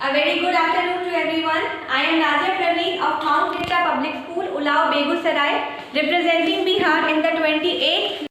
A very good afternoon to everyone. I am Nazia Praveen of Mount Mitra Public School, Ulao, Begusarai, representing Bihar in the 28th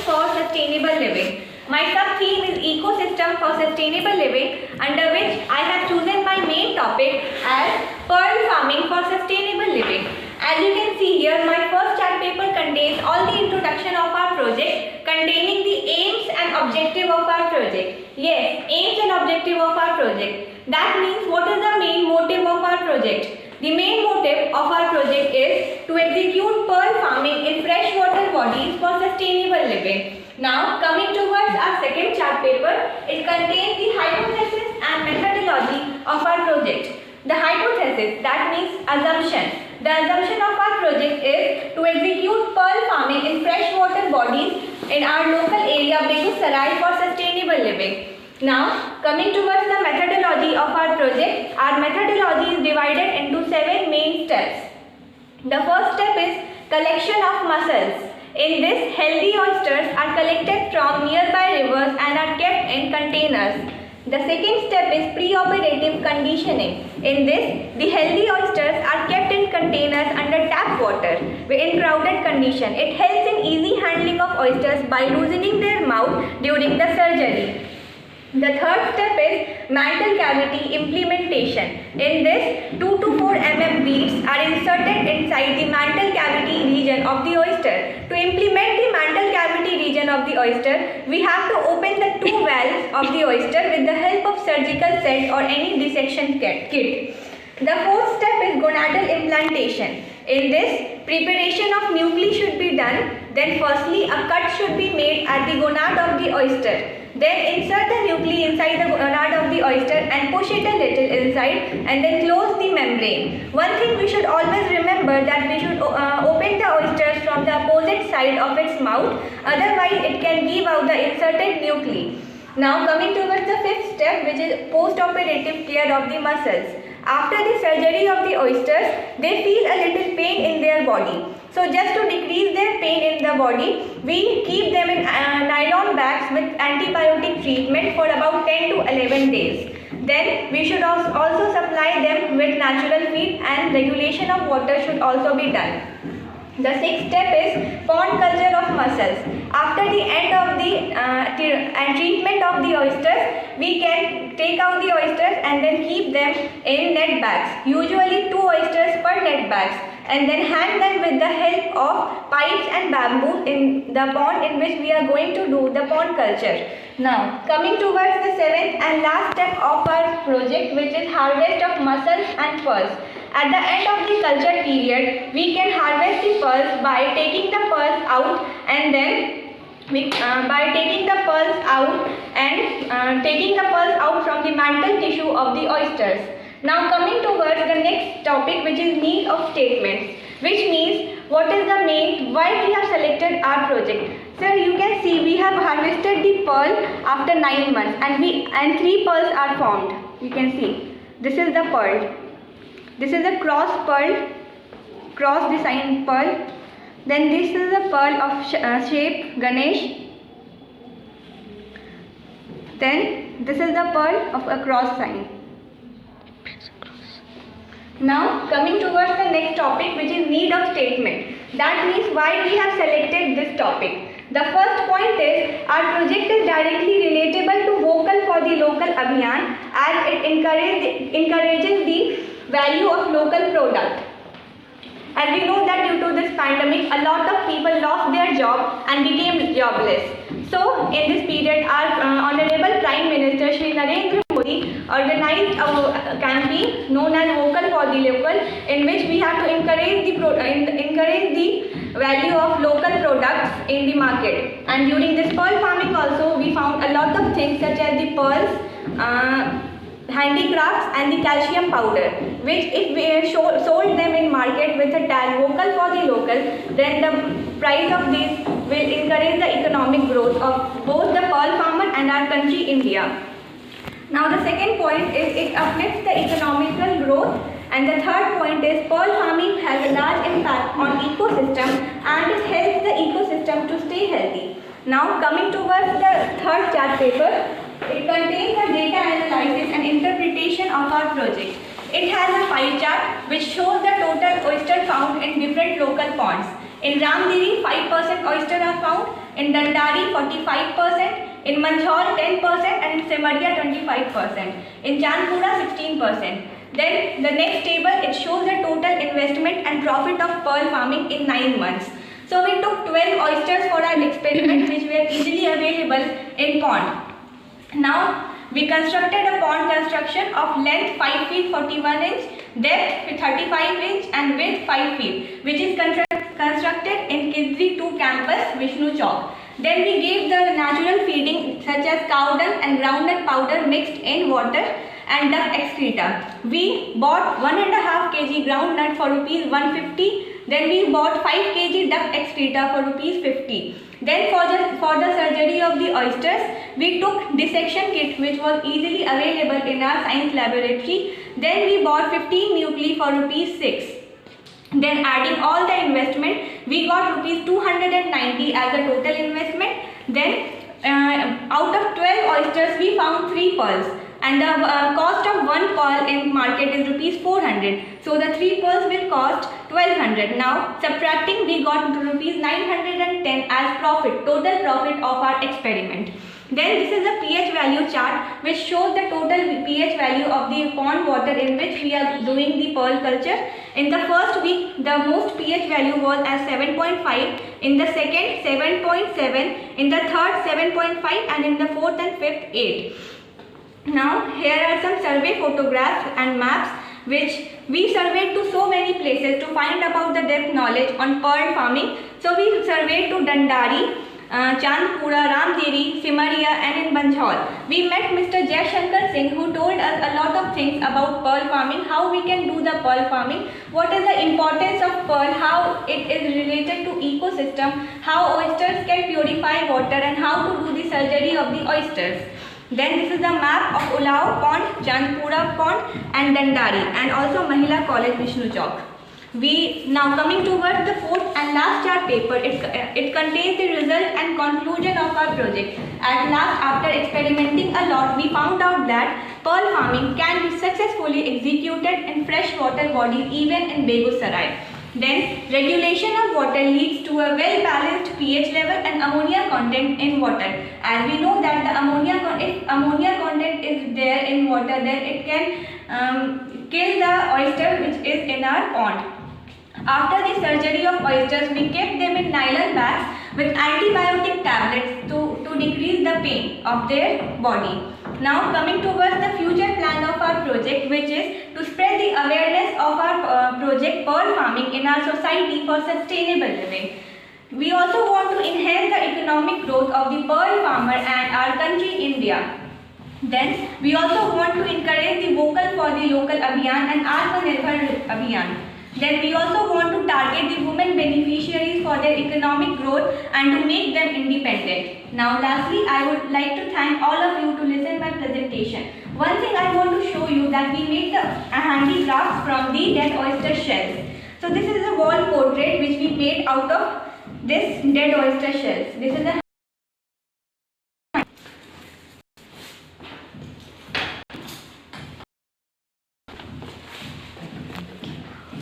for Sustainable Living. My sub-theme is Ecosystem for Sustainable Living, under which I have chosen my main topic as Pearl Farming for Sustainable Living. As you can see here, my first chart paper contains all the introduction of our project, containing the aims and objective of our project. Yes, aims and objective of our project. That means what is the main motive of our project? The main motive of our project is to execute pearl farming in freshwater bodies for sustainable living. Now, coming towards our second chart paper, it contains the hypothesis and methodology of our project. The hypothesis, that means assumption. The assumption of our project is to execute pearl farming in freshwater bodies in our local area Begusarai for sustainable living. Now, coming towards the methodology of our project, our methodology is divided into 7 main steps. The first step is collection of mussels. In this, healthy oysters are collected from nearby rivers and are kept in containers. The second step is pre-operative conditioning. In this, the healthy oysters are kept in containers under tap water in crowded condition. It helps in easy handling of oysters by loosening their mouth during the surgery. The third step is mantle cavity implementation. In this, 2 to 4 mm beads are inserted inside the mantle cavity region of the oyster. To implement the mantle cavity region of the oyster, we have to open the 2 valves of the oyster with the help of surgical set or any dissection kit. The fourth step is gonadal implantation. In this, preparation of nuclei should be done. Then firstly, a cut should be made at the gonad of the oyster. Then insert the nuclei inside the gonad of the oyster and push it a little inside and then close the membrane. One thing we should always remember that we should open the oysters from the opposite side of its mouth, otherwise it can give out the inserted nuclei. Now coming towards the fifth step, which is post-operative care of the mussels. After the surgery of the oysters, they feel a little pain in their body. So just to decrease their pain in the body, we keep them in nylon bags with antibiotic treatment for about 10 to 11 days. Then we should also supply them with natural feed and regulation of water should also be done. The sixth step is pond culture of mussels. After the end of the treatment of the oysters, we can take out the oysters and then keep them in net bags. Usually 2 oysters per net bags, and then hang them with the help of pipes and bamboo in the pond in which we are going to do the pond culture. Now, coming towards the 7th and last step of our project, which is harvest of mussels and pearls. At the end of the culture period, we can harvest the pearls by taking the pearls out and then taking the pearls out from the mantle tissue of the oysters. Now coming towards the next topic, which is need of statements, which means what is the main, why we have selected our project. Sir, you can see we have harvested the pearl after 9 months and 3 pearls are formed. You can see this is the pearl. This is a cross design pearl. Then this is a pearl of shape Ganesh. Then this is the pearl of a cross sign. Now coming towards the next topic, which is need of statement. That means why we have selected this topic. The first point is our project is directly relatable to Vocal for the Local Abhiyan, as it encourages the value of local product. As we know that due to this pandemic, a lot of people lost their job and became jobless. So in this period, our Honorable Prime Minister Shri Narendra Modi organized a campaign known as Vocal for the Local, in which we have to encourage the value of local products in the market. And during this pearl farming also, we found a lot of things such as the pearls, handicrafts and the calcium powder, which if we sold them in market with a tag Vocal for the Local, then the price of these will encourage the economic growth of both the pearl farmer and our country India. Now the second point is it uplifts the economical growth, and the third point is pearl farming has a large impact on ecosystem and it helps the ecosystem to stay healthy. Now coming towards the third chart paper, it contains the data analysis and interpretation our project. It has a pie chart which shows the total oyster found in different local ponds. In Ramdiri, 5% oyster are found, in Dandari 45%, in Manjhol 10% and in Simaria 25%, in Chandpura 16%. Then the next table, it shows the total investment and profit of pearl farming in 9 months. So we took 12 oysters for our experiment which were easily available in pond. Now we constructed a pond construction of length 5 feet 41 inch, depth 35 inch and width 5 feet, which is constructed in Kidri 2 campus, Vishnu Chowk. Then we gave the natural feeding such as cow dung and groundnut powder mixed in water and duck excreta. We bought 1.5 kg groundnut for rupees 150. Then we bought 5 kg duck excreta for rupees 50. Then for the surgery of the oysters, we took dissection kit which was easily available in our science laboratory. Then we bought 15 nuclei for rupees 6. Then adding all the investment, we got rupees 290 as the total investment. Then out of 12 oysters, we found 3 pearls. And the cost of one pearl in market is rupees 400. So the 3 pearls will cost 1200. Now subtracting, we got rupees 910 as profit, total profit of our experiment. Then this is a pH value chart which shows the total pH value of the pond water in which we are doing the pearl culture. In the first week, the most pH value was as 7.5, in the second 7.7, in the third 7.5 and in the fourth and fifth 8. Now here are some survey photographs and maps which we surveyed to so many places to find about the depth knowledge on pearl farming. So we surveyed to Dandari, Chandpura, Ramdiri, Simaria and in Manjhol. We met Mr. Jai Shankar Singh who told us a lot of things about pearl farming, how we can do the pearl farming, what is the importance of pearl, how it is related to ecosystem, how oysters can purify water and how to do the surgery of the oysters. Then this is the map of Ulao Pond, Chandpura Pond and Dandari and also Mahila College, Vishnu Chowk. We now coming towards the fourth and last chart paper. It contains the result and conclusion of our project. At last, after experimenting a lot, we found out that pearl farming can be successfully executed in freshwater bodies even in Begusarai. Then regulation of water leads to a well-balanced pH level and ammonia content in water. As we know that the if ammonia content is there in water, then it can kill the oyster which is in our pond. After the surgery of oysters, we kept them in nylon bags with antibiotic tablets to decrease the pain of their body. Now coming towards the future plan of our project, which is to spread the awareness of our project pearl farming in our society for sustainable living. We also want to enhance the economic growth of the pearl farmer and our country India. Then we also want to encourage the vocal for the local Abhiyan and Atmanirbhar Abhiyan. Then we also want to target the women beneficiaries for their economic growth and to make them independent. Now lastly, I would like to thank all of you to listen my presentation. One thing I want to show you that we made a handicraft from the dead oyster shells. So this is a wall portrait which we made out of this dead oyster shells. This is a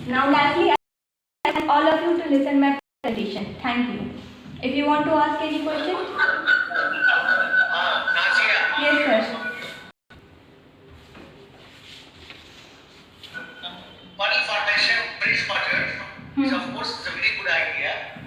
Now lastly, I thank all of you to listen my presentation. Thank you. If you want to ask any question. Yes, sir. Pearl formation, fresh water, so of course it's a very good idea.